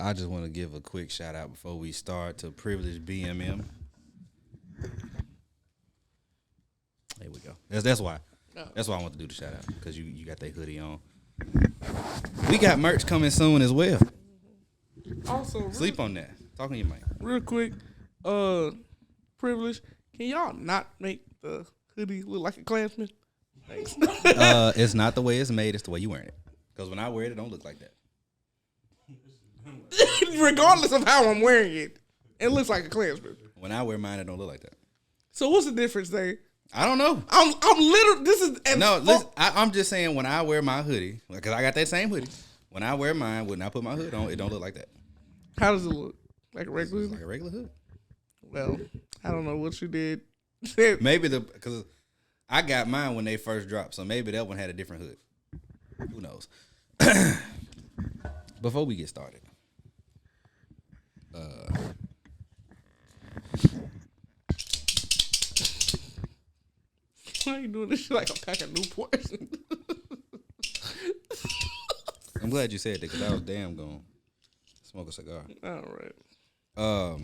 I just want to give a quick shout out before we start to Privilege BMM. There we go. That's why. That's why I want to do the shout out, because you got that hoodie on. We got merch coming soon as well. Also, sleep on that. Talk on your mic. Real quick, Privilege, can y'all not make the hoodie look like a Klansman? Thanks. It's not the way it's made, it's the way you wear it. Because when I wear it don't look like that. Regardless of how I'm wearing it, it looks like a Klansman. When I wear mine, it don't look like that. So what's the difference, Dave? I don't know. I'm literally, this is... No, listen, I'm just saying when I wear my hoodie, because I got that same hoodie, when I wear mine, when I put my hood on, it don't look like that. How does it look? Like a regular hood? Like a regular hood. Well, I don't know what you did. Maybe because I got mine when they first dropped, so maybe that one had a different hood. Who knows? Before we get started, why are you doing this shit like a pack of Newports? I'm glad you said that, because I was damn gonna smoke a cigar. All right.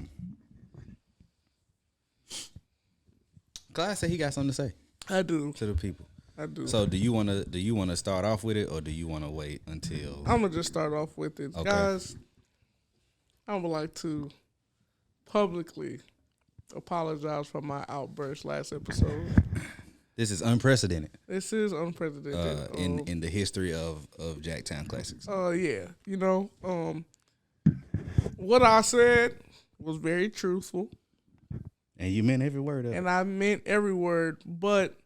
Clyde said he got something to say. I do. To the people. I do. So do you wanna start off with it, or do you wanna wait until? I'm gonna just start off with it, okay. Guys. I would like to publicly apologize for my outburst last episode. This is unprecedented. This is unprecedented in the history of Jacktown Classix. Yeah, what I said was very truthful, and you meant every word of it. And I meant every word, but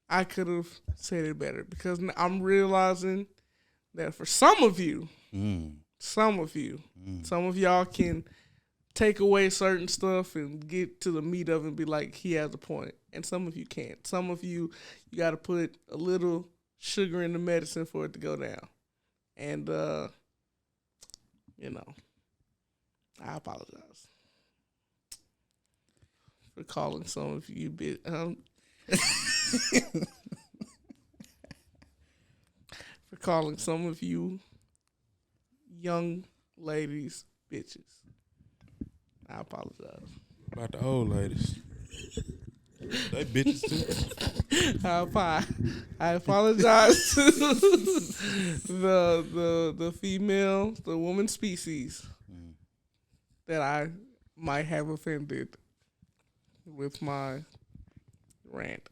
I could have said it better, because I'm realizing that for some of you, some of y'all can take away certain stuff and get to the meat of it and be like, he has a point. And some of you can't. Some of you got to put a little sugar in the medicine for it to go down. And, I apologize for calling some of you for calling some of you young ladies bitches. I apologize. About the old ladies. They bitches too. I apologize to the female, the woman species that I might have offended with my rant.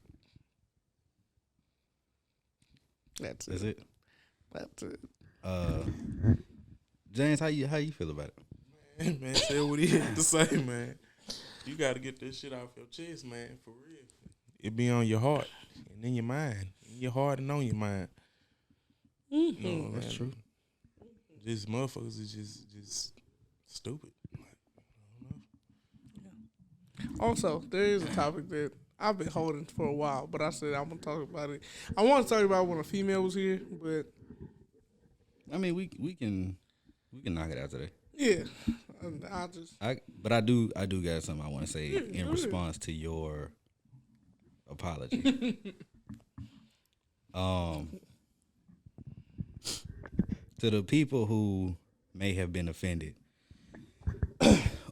That's it. Is it? That's it. James, how you feel about it? Man, say what he had to say, man. You got to get this shit off your chest, man, for real. It be on your heart and in your mind. In your heart and on your mind. Mm-hmm. No, that's true. Just motherfuckers is just stupid. Also, there is a topic that I've been holding for a while, but I said I'm going to talk about it. I want to talk about when a female was here, but... I mean, we can knock it out today. Yeah. But I do got something I want to say in response to your apology. To the people who may have been offended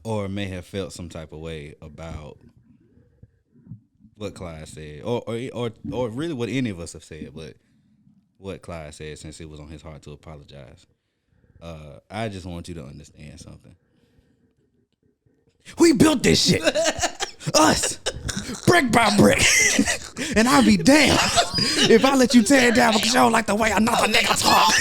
or may have felt some type of way about what Clyde said, or really what any of us have said, but what Clyde said, since it was on his heart to apologize. I just want you to understand something. We built this shit. Us. Brick by brick. And I'll be damned if I let you tear it down because you don't like the way another nigga talk.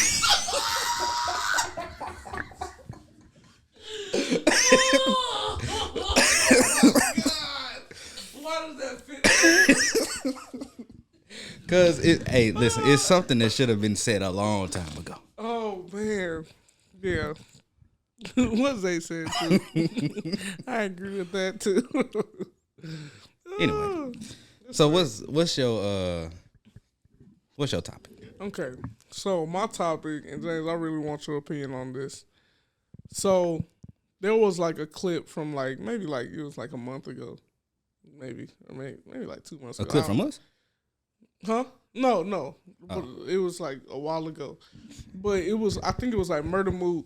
Why does that fit? Because, listen, it's something that should have been said a long time ago. Oh, man. Yeah. What they said, too. I agree with that, too. Anyway. So what's your topic? Okay. So my topic, and James, I really want your opinion on this. So there was like a clip from maybe it was like a month ago. Maybe like 2 months ago. A clip from us? Huh? No. Oh. It was like a while ago. But I think it was like Murder Mood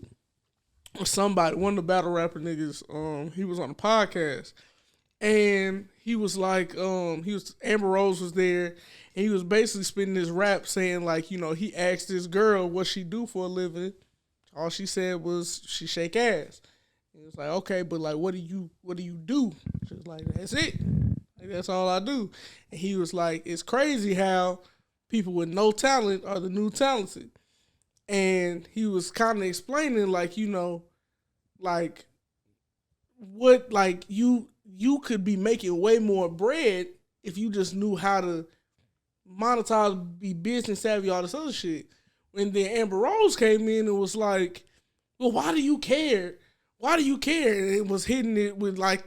somebody, one of the battle rapper niggas, he was on a podcast. And he was like, Amber Rose was there, and he was basically spitting this rap saying, like, you know, he asked this girl what she do for a living. All she said was she shake ass. He was like, okay, but like, what do you do? She was like, that's it. Like, that's all I do. And he was like, it's crazy how people with no talent are the new talented. And he was kind of explaining, like, you know, like, what, like, you could be making way more bread if you just knew how to monetize, be business savvy, all this other shit. When then Amber Rose came in and was like, well, why do you care? Why do you care? And it was hitting it with like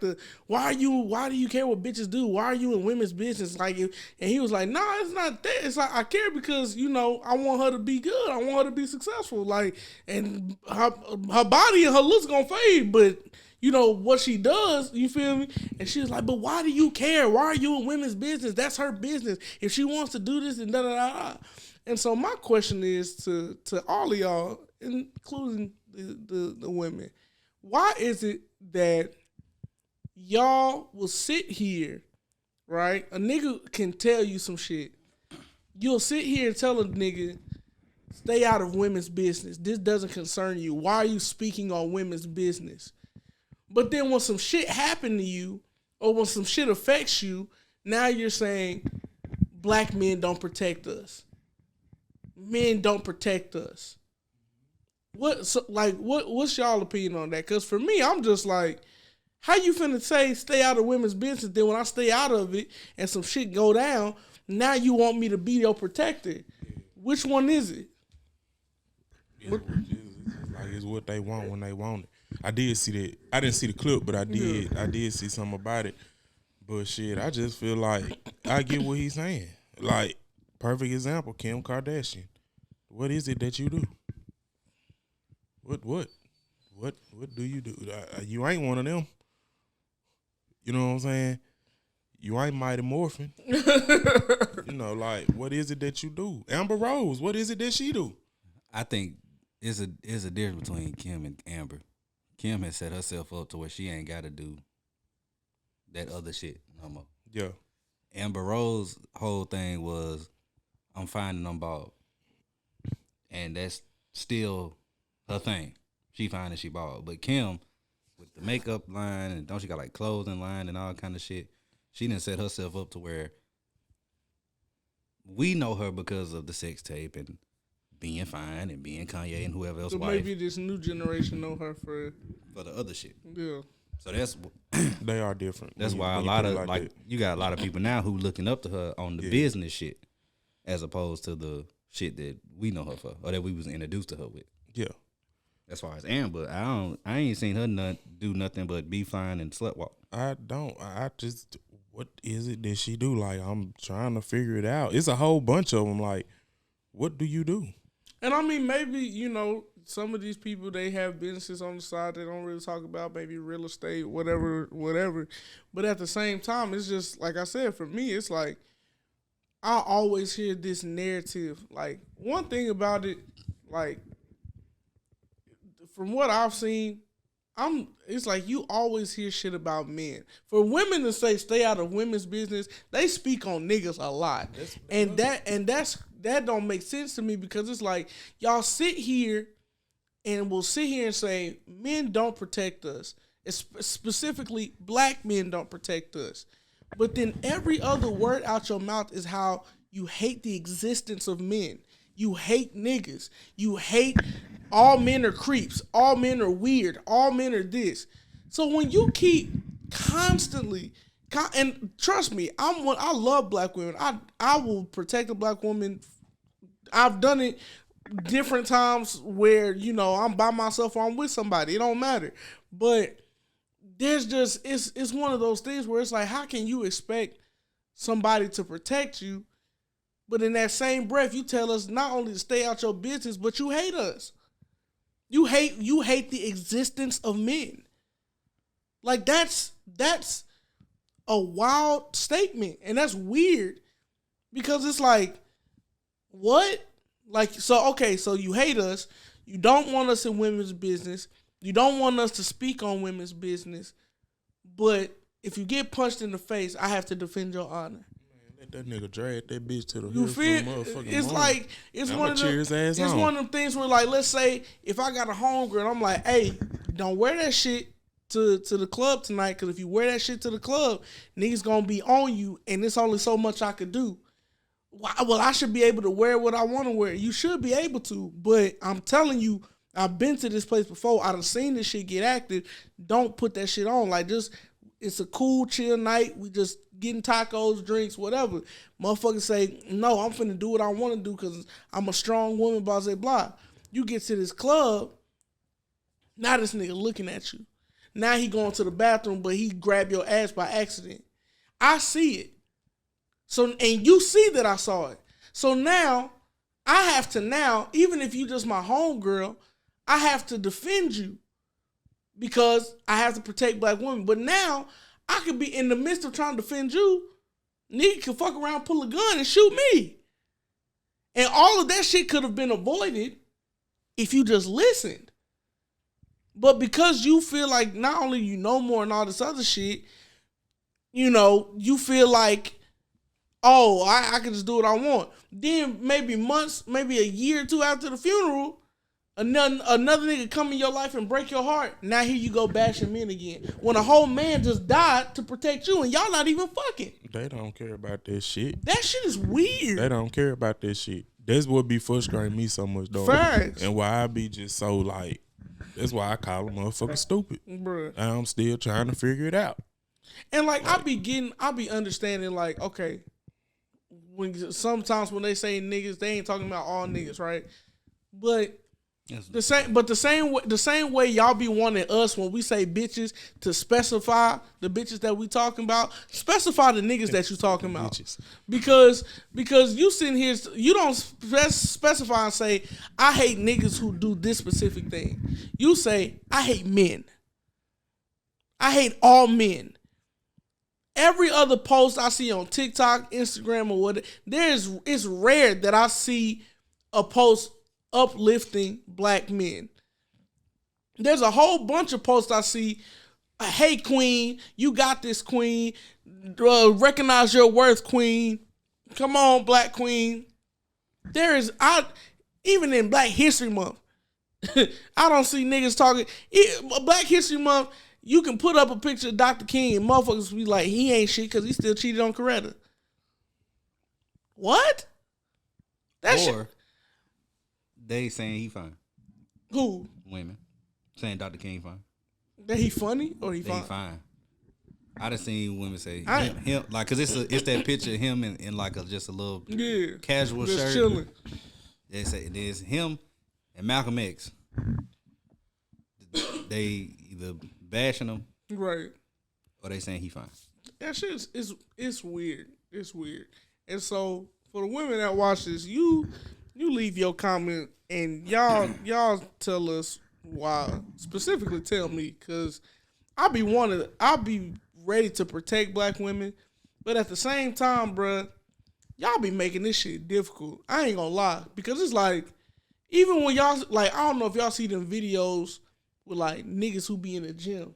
why do you care what bitches do? Why are you in women's business? Like, and he was like, nah, it's not that. It's like, I care because, you know, I want her to be good. I want her to be successful. Like, and her body and her looks gonna fade, but you know what she does, you feel me? And she was like, but why do you care? Why are you in women's business? That's her business. If she wants to do this and da da da. And so my question is to all of y'all, including the women, why is it that y'all will sit here, right? A nigga can tell you some shit. You'll sit here and tell a nigga, stay out of women's business. This doesn't concern you. Why are you speaking on women's business? But then when some shit happened to you, or when some shit affects you, now you're saying black men don't protect us. Men don't protect us. What's y'all opinion on that? Because for me, I'm just like, how you finna say stay out of women's business, then when I stay out of it and some shit go down, now you want me to be your protector? Which one is it? It's what they want when they want it. I did see that. I didn't see the clip, but I did. Yeah. I did see something about it. But shit, I just feel like I get what he's saying. Like, perfect example, Kim Kardashian. What is it that you do? What do you do? You ain't one of them. You know what I'm saying? You ain't Mighty Morphin. You know, like, what is it that you do? Amber Rose, what is it that she do? I think it's a difference between Kim and Amber. Kim has set herself up to where she ain't got to do that other shit no more. Yeah. Amber Rose's whole thing was, I'm finding them bald. And that's still her thing. She fine and she bald. But Kim, with the makeup line, and don't she got like clothing line and all kind of shit, she done set herself up to where we know her because of the sex tape and being fine and being Kanye and whoever else. So wife. Maybe this new generation know her for the other shit. Yeah. So that's they are different. That's why a lot of like you got a lot of people now who looking up to her on the business shit, as opposed to the shit that we know her for or that we was introduced to her with. Yeah. As far as Amber, I ain't seen her do nothing but be fine and slut walk. I don't. I just, what is it that she do? Like, I'm trying to figure it out. It's a whole bunch of them. Like, what do you do? And I mean, maybe, you know, some of these people, they have businesses on the side they don't really talk about, maybe real estate, whatever. But at the same time, it's just, like I said, for me, it's like, I always hear this narrative. Like, one thing about it, like, from what I've seen, it's like you always hear shit about men. For women to say stay out of women's business, they speak on niggas a lot. That don't make sense to me, because it's like y'all sit here and will sit here and say men don't protect us. It's specifically black men don't protect us. But then every other word out your mouth is how you hate the existence of men. You hate niggas. You hate all men are creeps. All men are weird. All men are this. So when you keep constantly, and trust me, I love black women. I will protect a black woman. I've done it different times where, you know, I'm by myself or I'm with somebody. It don't matter. But there's just, it's one of those things where it's like, how can you expect somebody to protect you, but in that same breath, you tell us not only to stay out your business, but you hate us. You hate the existence of men. Like, that's a wild statement. And that's weird, because it's like, what? Like, so, okay, so you hate us. You don't want us in women's business. You don't want us to speak on women's business, but if you get punched in the face, I have to defend your honor. Let that nigga drag that bitch to the You feel? It's like it's one of them. It's one of them things where, like, let's say if I got a homegirl, and I'm like, hey, don't wear that shit to the club tonight, because if you wear that shit to the club, niggas gonna be on you, and there's only so much I could do. Well, I should be able to wear what I want to wear. You should be able to, but I'm telling you, I've been to this place before. I done seen this shit get active. Don't put that shit on. Like, just, it's a cool, chill night. We just getting tacos, drinks, whatever. Motherfuckers say, no, I'm finna do what I want to do because I'm a strong woman, blah, blah, blah. You get to this club, now this nigga looking at you. Now he going to the bathroom, but he grabbed your ass by accident. I see it. So, and you see that I saw it. So now, I have to now, even if you just my homegirl, I have to defend you because I have to protect black women. But now, I could be in the midst of trying to defend you. Nigga can fuck around, pull a gun, and shoot me. And all of that shit could have been avoided if you just listened. But because you feel like not only you know more and all this other shit, you know, you feel like, oh, I can just do what I want. Then maybe months, maybe a year or two after the funeral, another nigga come in your life and break your heart. Now here you go bashing men again. When a whole man just died to protect you and y'all not even fucking. They don't care about that shit. That shit is weird. They don't care about that shit. That's what be frustrating me so much, though. Facts. And why I be just so like, that's why I call them motherfucking stupid. Bruh. I'm still trying to figure it out. And like I be understanding, like, okay, sometimes when they say niggas, they ain't talking about all niggas, right? But the same way y'all be wanting us when we say bitches to specify the bitches that we talking about, specify the niggas that you talking about. Bitches. Because you sitting here, you don't specify and say, I hate niggas who do this specific thing. You say, I hate men. I hate all men. Every other post I see on TikTok, Instagram, or whatever, it's rare that I see a post uplifting black men. There's a whole bunch of posts I see. Hey, queen, you got this, queen. Recognize your worth, queen. Come on, black queen. Even in Black History Month, I don't see niggas talking. Black History Month, you can put up a picture of Dr. King and motherfuckers be like, he ain't shit because he still cheated on Coretta. What? That shit. They saying he fine. Who? Women. Saying Dr. King fine. That he funny or he fine? He fine. I done seen women say him like, cause it's that picture of him in like just a little casual just shirt. Chilling. They say there's him and Malcolm X. They either bashing him, right, or they saying he fine. That shit it's weird. It's weird. And so for the women that watch this, you leave your comment and y'all tell us why. Specifically tell me, because I'll be ready to protect black women, but at the same time, bruh, y'all be making this shit difficult. I ain't gonna lie, because it's like, even when y'all, like, I don't know if y'all see them videos with like niggas who be in the gym,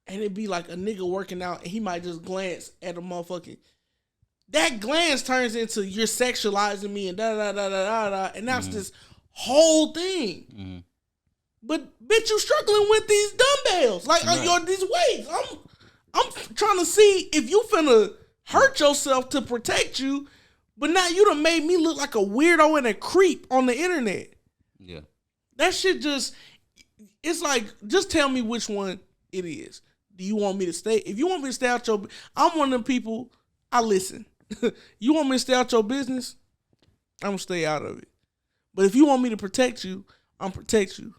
and it be like a nigga working out and he might just glance at a motherfucking. That glance turns into you're sexualizing me and da da da da da, and that's this whole thing. Mm-hmm. But bitch, you struggling with these dumbbells, like these weights. I'm trying to see if you finna hurt yourself to protect you, but now you done made me look like a weirdo and a creep on the internet. Yeah, that shit just. It's like, just tell me which one it is. Do you want me to stay? If you want me to stay out your, I'm one of them people. I listen. You want me to stay out your business? I'm gonna stay out of it. But if you want me to protect you, I'm protect you.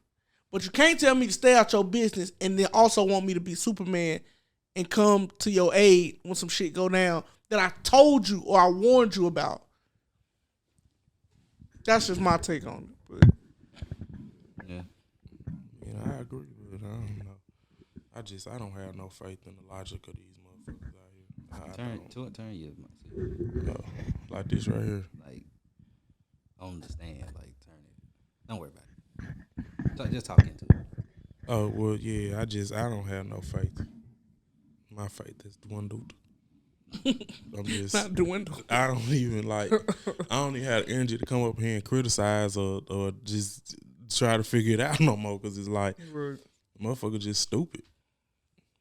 But you can't tell me to stay out your business and then also want me to be Superman and come to your aid when some shit go down that I told you or I warned you about. That's just my take on it. But. Yeah, I agree, but I don't know. I don't have no faith in the logic of these motherfuckers out here. Turn you. Like this right here. Like, on the stand, like, turn it. Don't worry about it. Just talk into it. Oh well, yeah. I don't have no faith. My faith is dwindled. I'm just Not dwindle. I don't even like. I don't even have the energy to come up here and criticize or just try to figure it out no more. Because it's like, Right. motherfucker just stupid.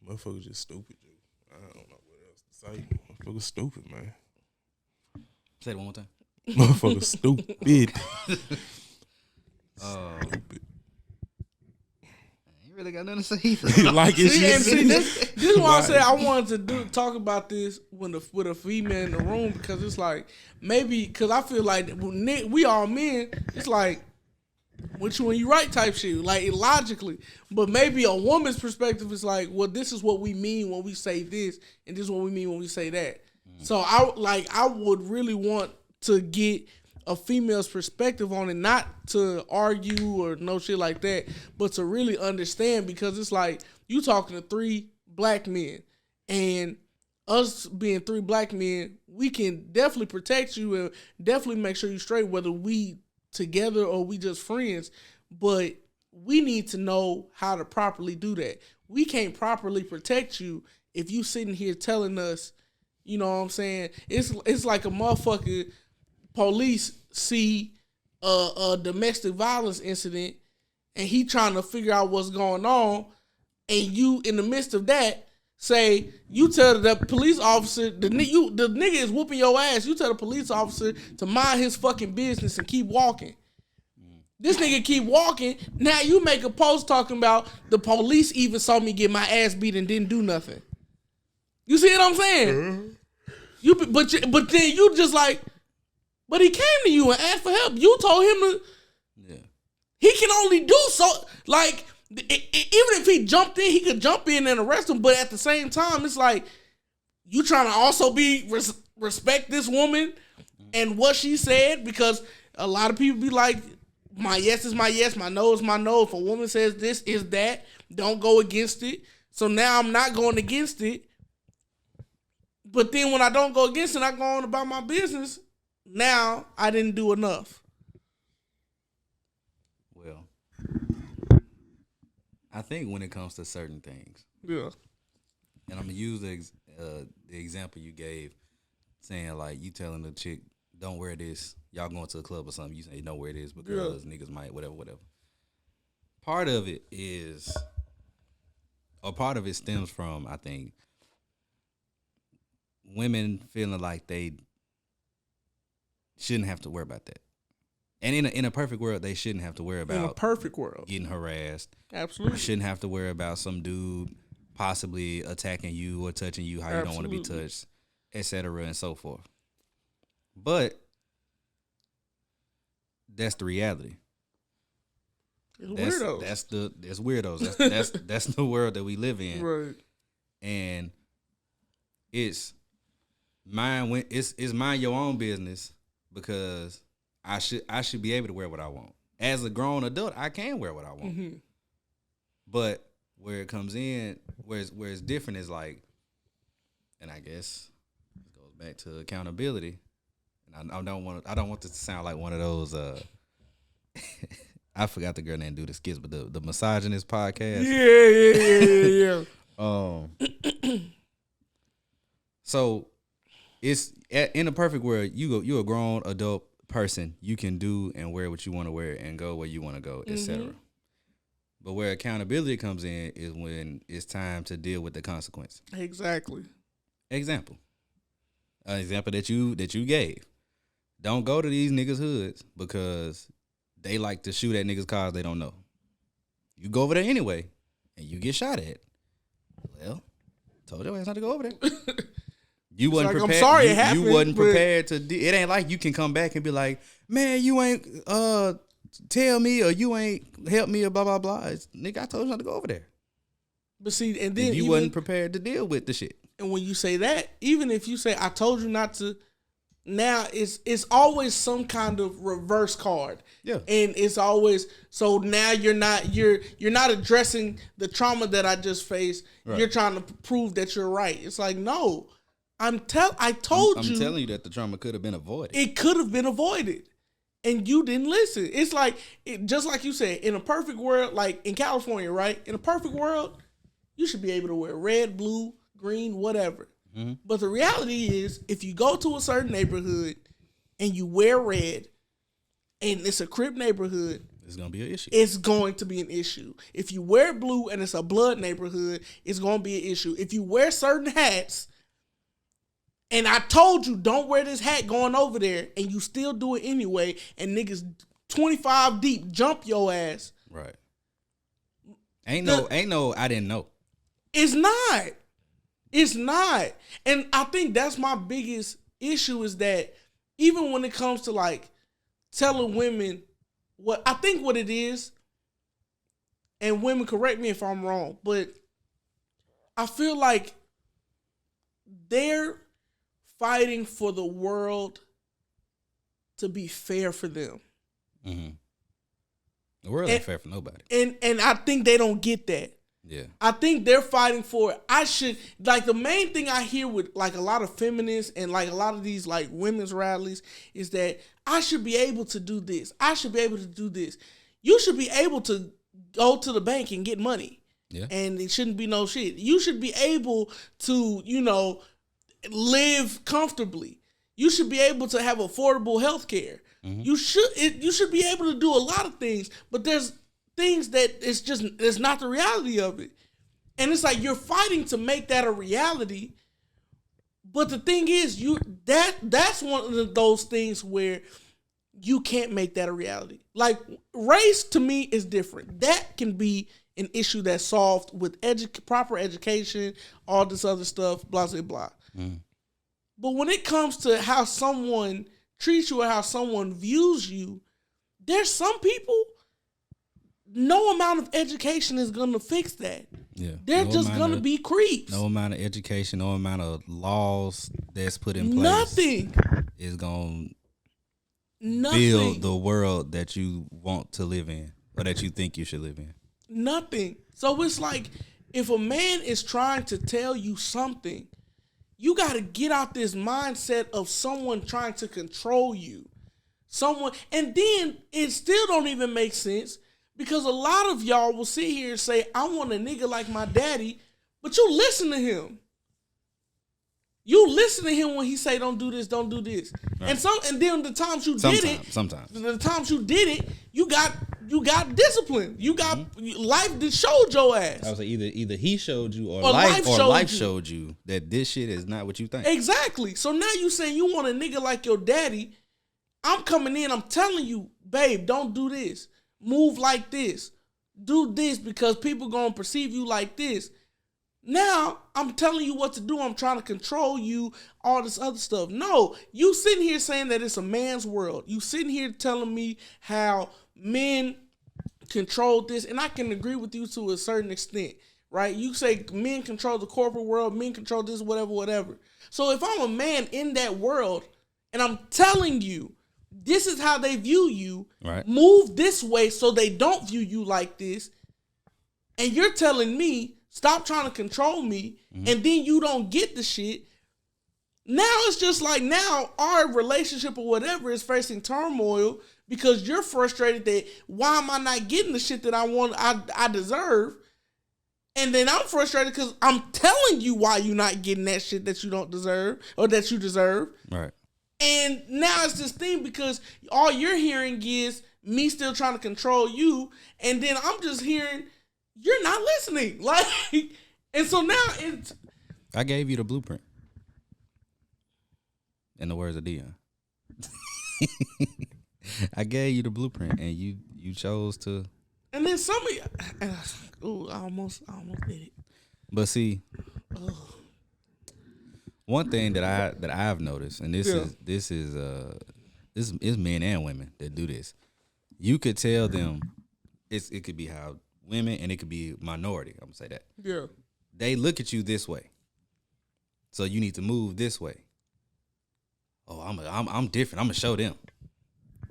Motherfucker just stupid. Dude. I don't know what else to say. Motherfucker stupid, man. Say it one more time. Motherfucker stupid. Stupid. You really got nothing to say either. Like it's See, and just see, this is why I Like- said I wanted to talk about this with a female in the room, because it's like, maybe, because I feel like we all men, it's like, which one you right type shit, like logically. But maybe a woman's perspective is like, well, this is what we mean when we say this, and this is what we mean when we say that. So I would really want to get a female's perspective on it, not to argue or no shit like that, but to really understand, because it's like you talking to 3 black men, and us being 3 black men, we can definitely protect you and definitely make sure you're straight, whether we together or we just friends. But we need to know how to properly do that. We can't properly protect you if you sitting here telling us, you know what I'm saying? It's like a motherfucker, police see a domestic violence incident and he trying to figure out what's going on, and you in the midst of that say, you tell the police officer, the nigga is whooping your ass, you tell the police officer to mind his fucking business and keep walking. This nigga keep walking. Now you make a post talking about the police even saw me get my ass beat and didn't do nothing. You see what I'm saying? But then you just like, but he came to you and asked for help. You told him to. Yeah. He can only do so. Like, even if he jumped in, he could jump in and arrest him. But at the same time, it's like, you trying to also respect this woman and what she said, because a lot of people be like, my yes is my yes, my no is my no. If a woman says this is that, don't go against it. So now I'm not going against it. But then when I don't go against it, I go on about my business. Now I didn't do enough. Well, I think when it comes to certain things, Yeah. and I'm gonna use the example you gave, saying like you telling the chick, don't wear this. Y'all going to a club or something. You say don't wear this because niggas might whatever. Part of it is, or part of it stems from, I think, women feeling like they shouldn't have to worry about that. And in a perfect world, they shouldn't have to worry about In a perfect world. getting harassed. Absolutely. You shouldn't have to worry about some dude possibly attacking you or touching you how you don't want to be Absolutely. touched, etc. and so forth. But that's the reality. It's weirdos. That's weirdos. That's the world that we live in. Right. And it's mind your own business, because I should be able to wear what I want. As a grown adult, I can wear what I want. Mm-hmm. But where it comes in, where it's different is like, and I guess it goes back to accountability. And I don't want this to sound like one of those I forgot the girl name do the skits, but the misogynist podcast. Yeah. So it's in a perfect world, you're a grown adult person. You can do and wear what you want to wear and go where you want to go, etc. But where accountability comes in is when it's time to deal with the consequence. Exactly. Example. An example that you gave. Don't go to these niggas' hoods because they like to shoot at niggas' cars they don't know. You go over there anyway, and you get shot at. Well, told your ass not to go over there. You wasn't like, I'm prepared. sorry it happened, You wasn't but- prepared to. It ain't like you can come back and be like, man, you ain't tell me, or you ain't help me, or blah blah blah. Nigga, I told you not to go over there. But see, and then You wasn't prepared to deal with the shit. and when you say that, even if you say I told you not to, now it's always some kind of reverse card. Yeah. And it's always, so now you're not addressing the trauma that I just faced. Right. You're trying to prove that you're right. It's like, no. I told you I'm telling you that the trauma could have been avoided. it could have been avoided. and you didn't listen. It's like, just like you said, in a perfect world, like in California, right? In a perfect world, you should be able to wear red, blue, green, whatever. Mm-hmm. But the reality is, if you go to a certain neighborhood and you wear red, and it's a Crip neighborhood, it's going to be an issue. It's going to be an issue. If you wear blue and it's a blood neighborhood, it's going to be an issue. If you wear certain hats, and I told you don't wear this hat going over there, and you still do it anyway, and niggas 25 deep jump your ass. Right. Ain't no I didn't know. It's not. It's not. And I think that's my biggest issue, is that even when it comes to like telling women what I think what it is, and women correct me if I'm wrong, but I feel like they're fighting for the world to be fair for them. Mm-hmm. The world ain't fair for nobody. And I think they don't get that. Yeah. I think they're fighting for it. I should, like, the main thing I hear with like a lot of feminists and like a lot of these like women's rallies is that I should be able to do this. I should be able to do this. You should be able to go to the bank and get money. Yeah. And it shouldn't be no shit. You should be able to, you know, live comfortably. You should be able to have affordable health care. Mm-hmm. You should be able to do a lot of things, but there's things that it's not the reality of it. And it's like you're fighting to make that a reality. But the thing is, that's one of those things where you can't make that a reality. Like, race to me is different. That can be an issue that's solved with proper education, all this other stuff, blah, blah, blah. Mm. But when it comes to how someone treats you or how someone views you, there's some people, no amount of education is going to fix that. Yeah, they're just going to be creeps. No amount of education, no amount of laws that's put in place. Nothing is going to build the world that you want to live in or that you think you should live in. Nothing. So it's like, if a man is trying to tell you something, you got to get out this mindset of someone trying to control you. And then it still don't even make sense, because a lot of y'all will sit here and say, I want a nigga like my daddy, but you listen to him. You listen to him when he say, don't do this, don't do this. Right. And then the times you did it, the times you did it, you got discipline. You got life that showed your ass. I was like, either he showed you or life showed you that this shit is not what you think. Exactly. So now you saying you want a nigga like your daddy. I'm coming in, I'm telling you, babe, don't do this. Move like this. Do this because people gonna perceive you like this. Now, I'm telling you what to do. I'm trying to control you, all this other stuff. No, you sitting here saying that it's a man's world. You sitting here telling me how men control this, and I can agree with you to a certain extent, right? You say men control the corporate world, men control this, whatever. So if I'm a man in that world, and I'm telling you, this is how they view you, right? Move this way so they don't view you like this, and you're telling me, stop trying to control me, and then you don't get the shit. Now it's just like, now our relationship or whatever is facing turmoil because you're frustrated that why am I not getting the shit that I want, I deserve? And then I'm frustrated because I'm telling you why you're not getting that shit that you don't deserve or that you deserve. Right. And now it's this thing because all you're hearing is me still trying to control you, and then I'm just hearing you're not listening. Like, and so now it's. I gave you the blueprint. In the words of Dion. I gave you the blueprint, and you chose to. And then some of you, I almost did it. But see, one thing that I've noticed, and this is men and women that do this. You could tell them, it could be how women, and it could be minority. I'm gonna say that. Yeah. They look at you this way, so you need to move this way. Oh, I'm different. I'm gonna show them,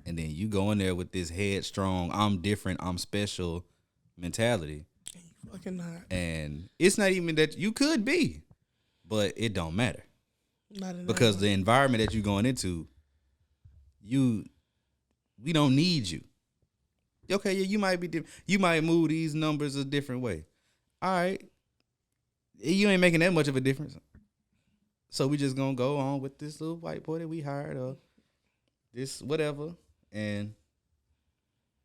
and then you go in there with this headstrong, I'm different, I'm special mentality. You fucking not. And it's not even that you could be, but it don't matter. Not because the environment that you're going into, We don't need you. Okay, yeah, you might be different. You might move these numbers a different way. All right. You ain't making that much of a difference. So we just gonna go on with this little white boy that we hired or this whatever, and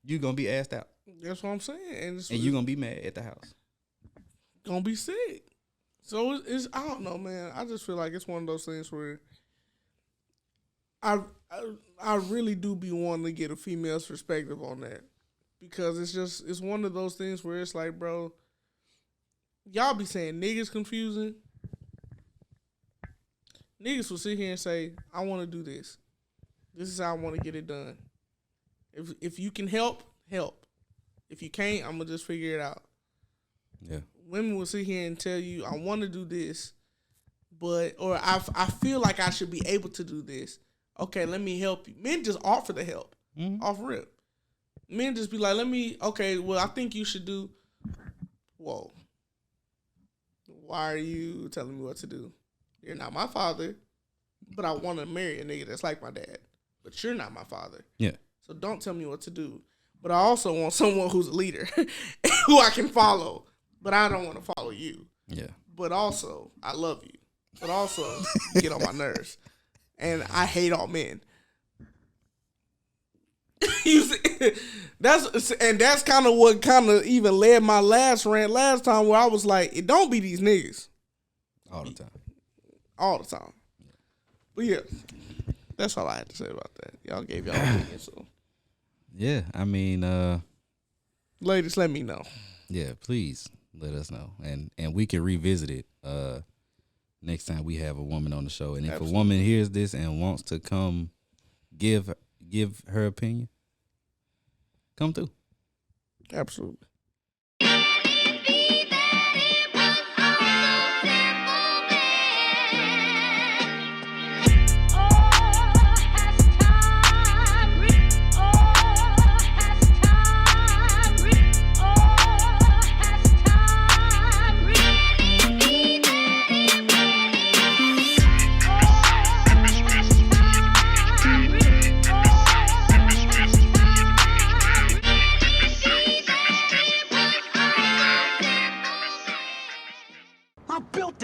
you gonna be asked out. That's what I'm saying. And you gonna be mad at the house. Gonna be sick. So it's I don't know, man. I just feel like it's one of those things where I really do be wanting to get a female's perspective on that. Because it's one of those things where it's like, bro, y'all be saying niggas confusing. Niggas will sit here and say, I want to do this. This is how I want to get it done. If you can help, help. If you can't, I'm going to just figure it out. Yeah. Women will sit here and tell you, I want to do this, or I feel like I should be able to do this. Okay, let me help you. Men just offer the help. Off rip. Men just be like, I think you should do. Whoa. Why are you telling me what to do? You're not my father, but I want to marry a nigga that's like my dad. But you're not my father. Yeah. So don't tell me what to do. But I also want someone who's a leader, who I can follow. But I don't want to follow you. Yeah. But also, I love you. But also, you get on my nerves. And I hate all men. You see, that's kind of what kind of even led my last rant last time, where I was like, it don't be these niggas. All the time. All the time. But yeah, that's all I had to say about that. Y'all gave y'all opinion, so. Yeah, I mean, ladies, let me know. Yeah, please let us know, and we can revisit it next time we have a woman on the show. And if a woman hears this and wants to come give her opinion, come through. Absolutely.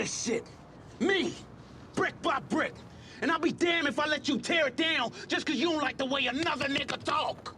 Shit. Me. Brick by brick. And I'll be damned if I let you tear it down just because you don't like the way another nigga talk.